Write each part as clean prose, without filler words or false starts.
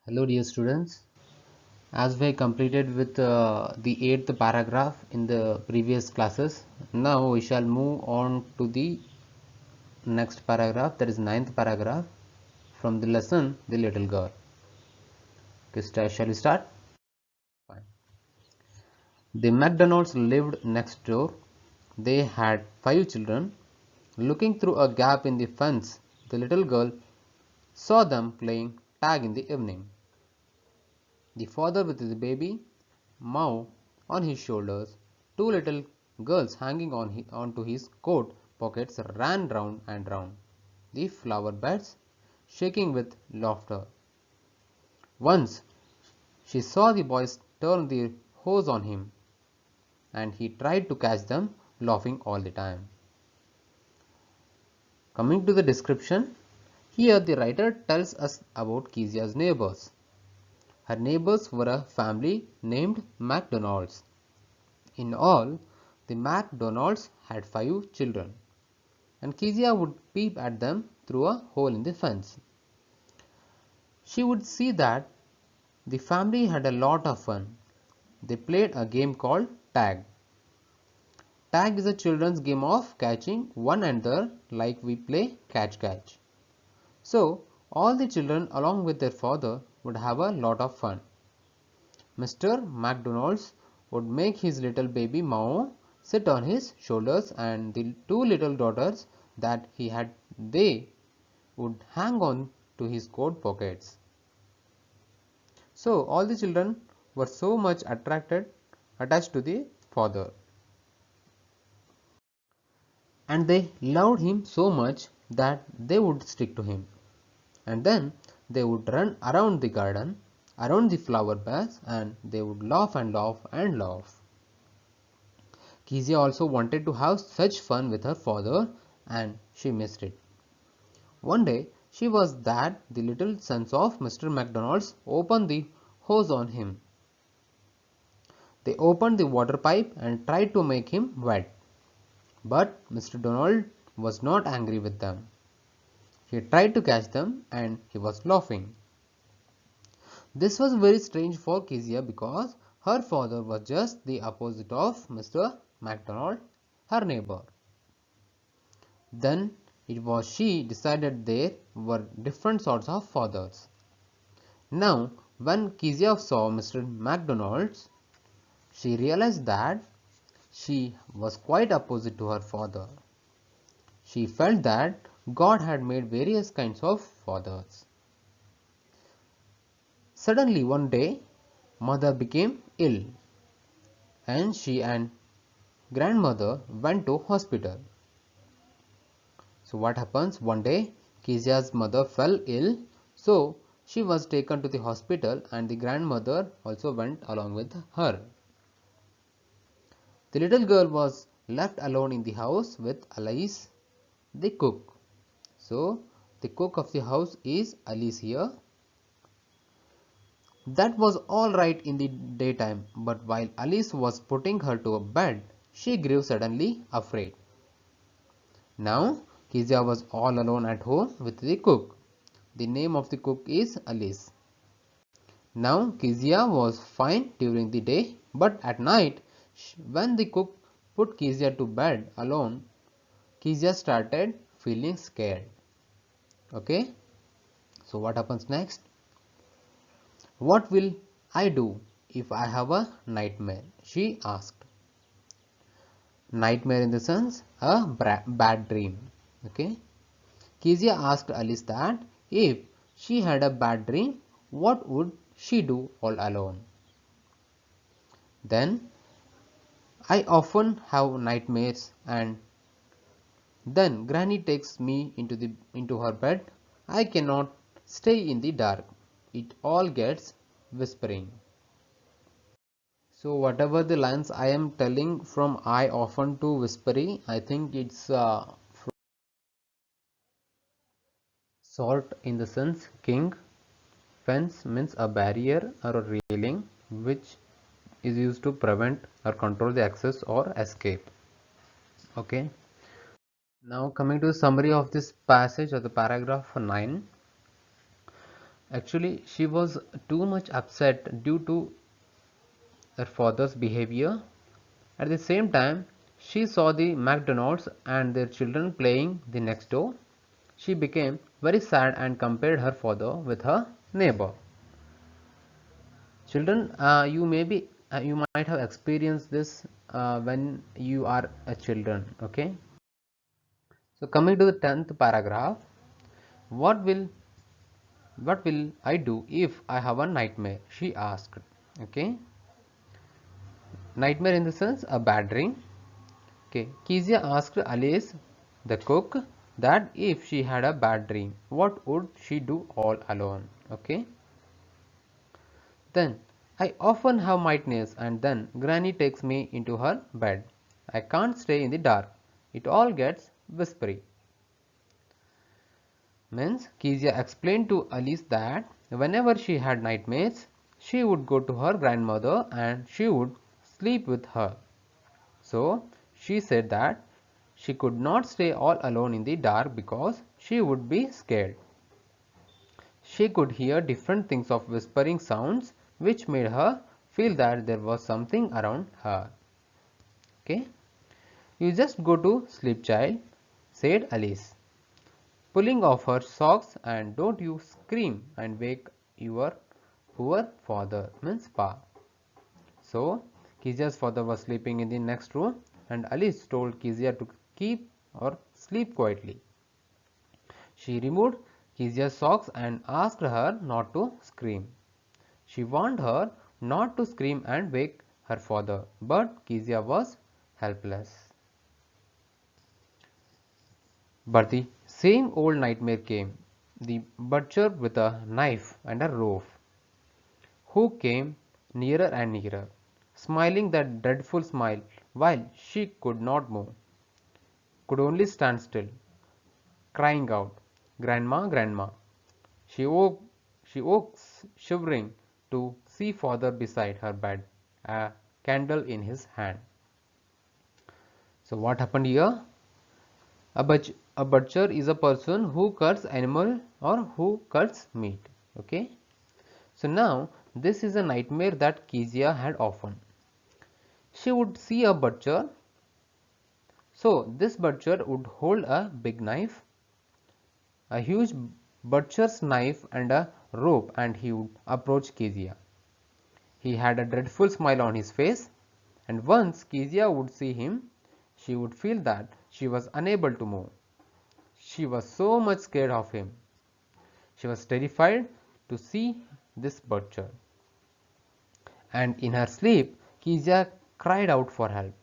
Hello dear students, as we completed with the 8th paragraph in the previous classes, now we shall move on to the next paragraph, that is ninth paragraph from the lesson The Little Girl. Okay, shall we start? Fine. The McDonalds lived next door. They had 5 children. Looking through a gap in the fence, the little girl saw them playing tag in the evening. The father with his baby, Mao, on his shoulders, two little girls hanging onto his coat pockets ran round and round the flower beds, shaking with laughter. Once she saw the boys turn the hose on him, and he tried to catch them, laughing all the time. Coming to the description, here the writer tells us about Kezia's neighbors. Her neighbors were a family named McDonalds. In all, the McDonalds had 5 children, and Kezia would peep at them through a hole in the fence. She would see that the family had a lot of fun. They played a game called tag. Tag is a children's game of catching one another like we play catch. So, all the children along with their father would have a lot of fun. Mr. McDonald's would make his little baby Mao sit on his shoulders, and the 2 little daughters that he had they would hang on to his coat pockets. So all the children were so much attached to the father, and they loved him so much that they would stick to him. And then they would run around the garden, around the flower beds, and they would laugh and laugh and laugh. Kezia also wanted to have such fun with her father, and she missed it. One day she was that the little sons of Mr. McDonald's opened the hose on him. They opened the water pipe and tried to make him wet. But Mr. Donald was not angry with them. He tried to catch them, and he was laughing. This was very strange for Kezia because her father was just the opposite of Mr. McDonald, her neighbor. Then it was she decided there were different sorts of fathers. Now, when Kezia saw Mr. McDonald's, she realized that she was quite opposite to her father. She felt that God had made various kinds of fathers. Suddenly one day, mother became ill, and she and grandmother went to hospital. So what happens? One day, Kezia's mother fell ill, so she was taken to the hospital, and the grandmother also went along with her. The little girl was left alone in the house with Alice, the cook. So the cook of the house is Alice here. That was all right in the daytime, but while Alice was putting her to bed, she grew suddenly afraid. Now Kezia was all alone at home with the cook. The name of the cook is Alice. Now Kezia was fine during the day, but at night, when the cook put Kezia to bed alone, Kezia started feeling scared. Okay, so what happens next? What will I do if I have a nightmare? She asked. Nightmare in the sense a bad dream. Okay. Kezia asked Alice that if she had a bad dream, what would she do all alone? Then I often have nightmares, and then Granny takes me into her bed. I cannot stay in the dark. It all gets whispering. So whatever the lines I am telling from I often to whispery, I think it's sort in the sense king. Fence means a barrier or a railing which is used to prevent or control the access or escape. Okay. Now coming to the summary of this passage or the paragraph 9. Actually, she was too much upset due to her father's behavior. At the same time, she saw the McDonalds and their children playing the next door. She became very sad and compared her father with her neighbor. Children, you might have experienced this when you are a children. Okay. So coming to the 10th paragraph, what will what will I do if I have a nightmare? She asked. Okay. Nightmare in the sense a bad dream. Okay. Kezia asked Alice, the cook, that if she had a bad dream, what would she do all alone? Okay. Then I often have nightmares and then Granny takes me into her bed. I can't stay in the dark. It all gets whispery. Means Kezia explained to Alice that whenever she had nightmares, she would go to her grandmother and she would sleep with her. So she said that she could not stay all alone in the dark because she would be scared. She could hear different things of whispering sounds which made her feel that there was something around her. Okay, you just go to sleep, child, said Alice, pulling off her socks, and don't you scream and wake your poor father, means Pa. So, Kezia's father was sleeping in the next room, and Alice told Kezia to keep or sleep quietly. She removed Kezia's socks and asked her not to scream. She warned her not to scream and wake her father, but Kezia was helpless. But the same old nightmare came. The butcher with a knife and a rope, who came nearer and nearer, smiling that dreadful smile while she could not move, could only stand still, crying out, "Grandma, Grandma." She woke shivering to see father beside her bed, a candle in his hand. So what happened here? A butcher is a person who cuts animal or who cuts meat. Okay. So now this is a nightmare that Kezia had often. She would see a butcher. So this butcher would hold a big knife, a huge butcher's knife and a rope, and he would approach Kezia. He had a dreadful smile on his face, and once Kezia would see him, she would feel that she was unable to move. She was so much scared of him. She was terrified to see this butcher. And in her sleep, Kezia cried out for help.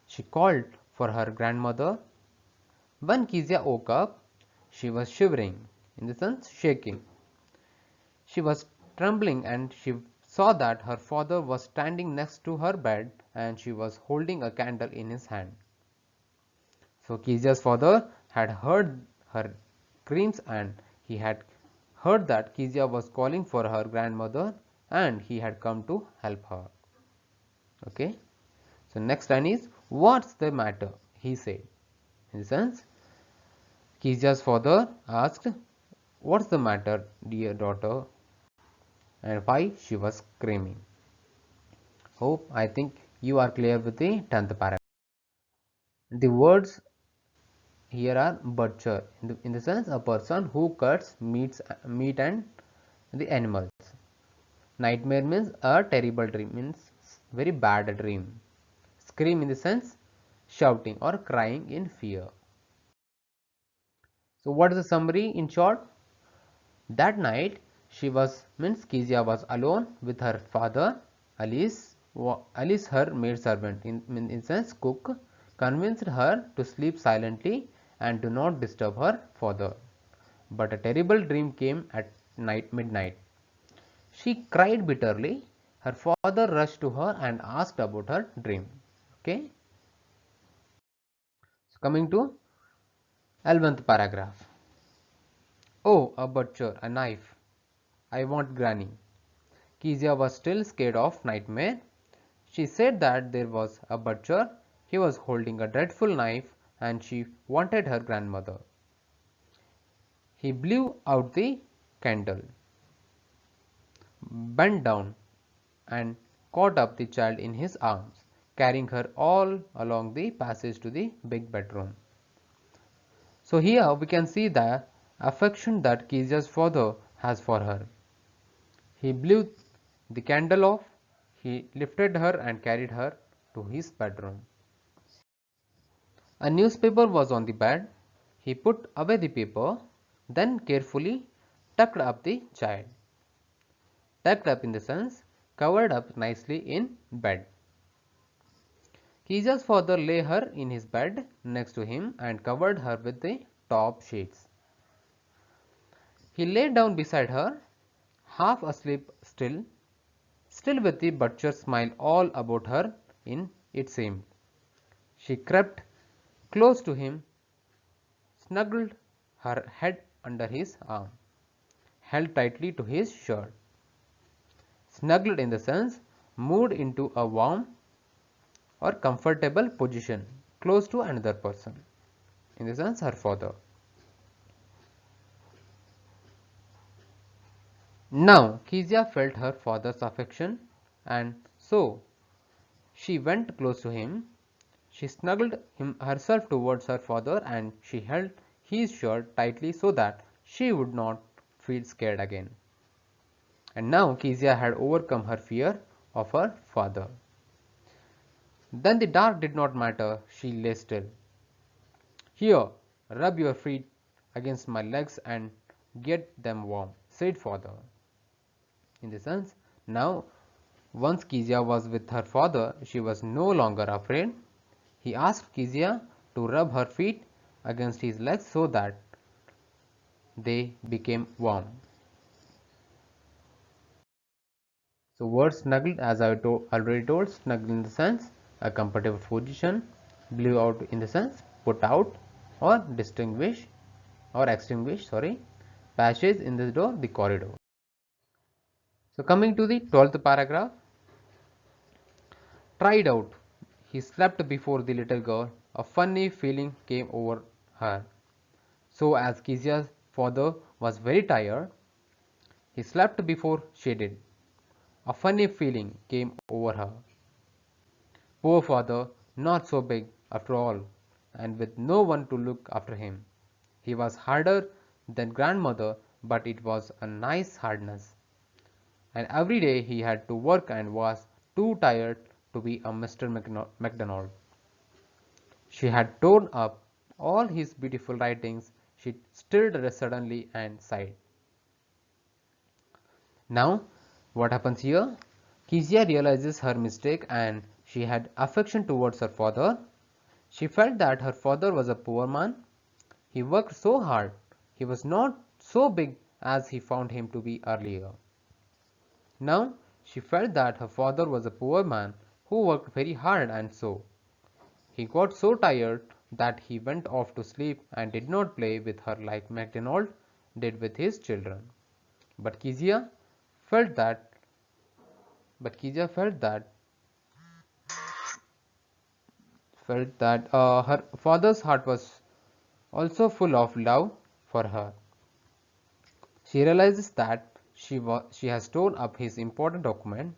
She called for her grandmother. When Kezia woke up, she was shivering, in the sense shaking. She was trembling and she saw that her father was standing next to her bed and she was holding a candle in his hand. So Kezia's father had heard her screams and he had heard that Kezia was calling for her grandmother and he had come to help her. Okay. So next line is, "What's the matter?" he said. In the sense, Kezia's father asked, "What's the matter, dear daughter?" and why she was screaming. Hope I think you are clear with the 10th paragraph. The words here are butcher in the sense a person who cuts meat and the animals. Nightmare means a terrible dream, means very bad dream. Scream in the sense shouting or crying in fear. So what is the summary in short? That night she was means Kezia was alone with her father. Alice her maid servant in sense cook convinced her to sleep silently and do not disturb her father. But a terrible dream came at midnight. She cried bitterly. Her father rushed to her and asked about her dream. Okay. So coming to 11th paragraph. "Oh, a butcher, a knife. I want Granny." Kezia was still scared of nightmare. She said that there was a butcher, he was holding a dreadful knife and she wanted her grandmother. He blew out the candle. bent down and caught up the child in his arms, carrying her all along the passage to the big bedroom. So here we can see the affection that Kezia's father has for her. He blew the candle off, he lifted her and carried her to his bedroom. A newspaper was on the bed. He put away the paper, then carefully tucked up the child. Tucked up in the sense covered up nicely in bed. Kija's father lay her in his bed next to him and covered her with the top sheets. He lay down beside her, half asleep still with the butcher smile all about her in it seemed. She crept close to him, snuggled her head under his arm, held tightly to his shirt. Snuggled in the sense moved into a warm or comfortable position close to another person, in the sense her father. Now Kezia felt her father's affection, and so she went close to him. She snuggled herself towards her father and she held his shirt tightly so that she would not feel scared again. And now Kezia had overcome her fear of her father. Then the dark did not matter, she lay still. Here, rub your feet against my legs and get them warm, said father. In the sense, now once Kezia was with her father, she was no longer afraid. He asked Kezia to rub her feet against his legs so that they became warm. So word snuggled, as I already told, snuggled in the sense a comfortable position, blew out in the sense put out or distinguish or extinguish, passage in the door, the corridor. So coming to the 12th paragraph, tried out. He slept before the little girl. A funny feeling came over her. So as Kezia's father was very tired, he slept before she did. A funny feeling came over her. Poor father, not so big after all, and with no one to look after him. He was harder than grandmother, but it was a nice hardness. And every day he had to work and was too tired to be a Mr. MacDonald. She had torn up all his beautiful writings. She stirred suddenly and sighed. Now, what happens here? Kezia realizes her mistake and she had affection towards her father. She felt that her father was a poor man. He worked so hard. He was not so big as he found him to be earlier. Now, she felt that her father was a poor man who worked very hard, and so he got so tired that he went off to sleep and did not play with her like MacDonald did with his children. But Kezia felt that her father's heart was also full of love for her. She realizes that she has torn up his important document,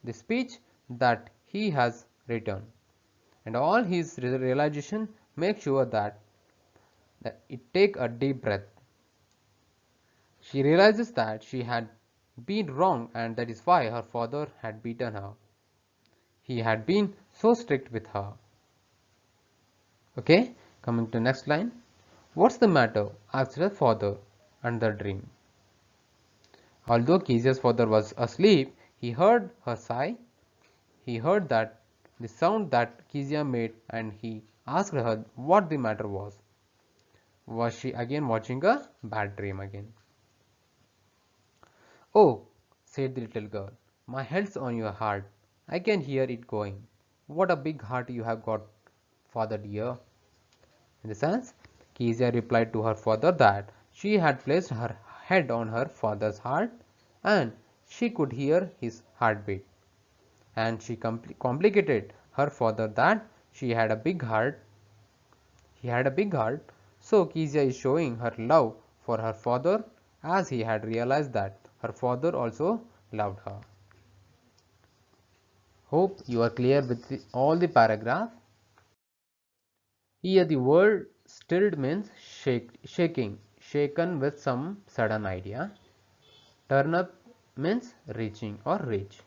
the speech that he has written, and all his realization make sure that it take a deep breath. She realizes that she had been wrong and that is why her father had beaten her. He had been so strict with her. Okay, coming to the next line. What's the matter? Asked her father under dream. Although Kezia's father was asleep, he heard her sigh. He heard that the sound that Kezia made and he asked her what the matter was. Was she again watching a bad dream again? Oh, said the little girl, my head's on your heart. I can hear it going. What a big heart you have got, father dear. In the sense, Kezia replied to her father that she had placed her head on her father's heart and she could hear his heartbeat. And she complicated her father that she had a big heart. He had a big heart. So Kezia is showing her love for her father as he had realized that her father also loved her. Hope you are clear with all the paragraph. Here the word stilled means shaking, shaken with some sudden idea. Turn up means reaching or reach.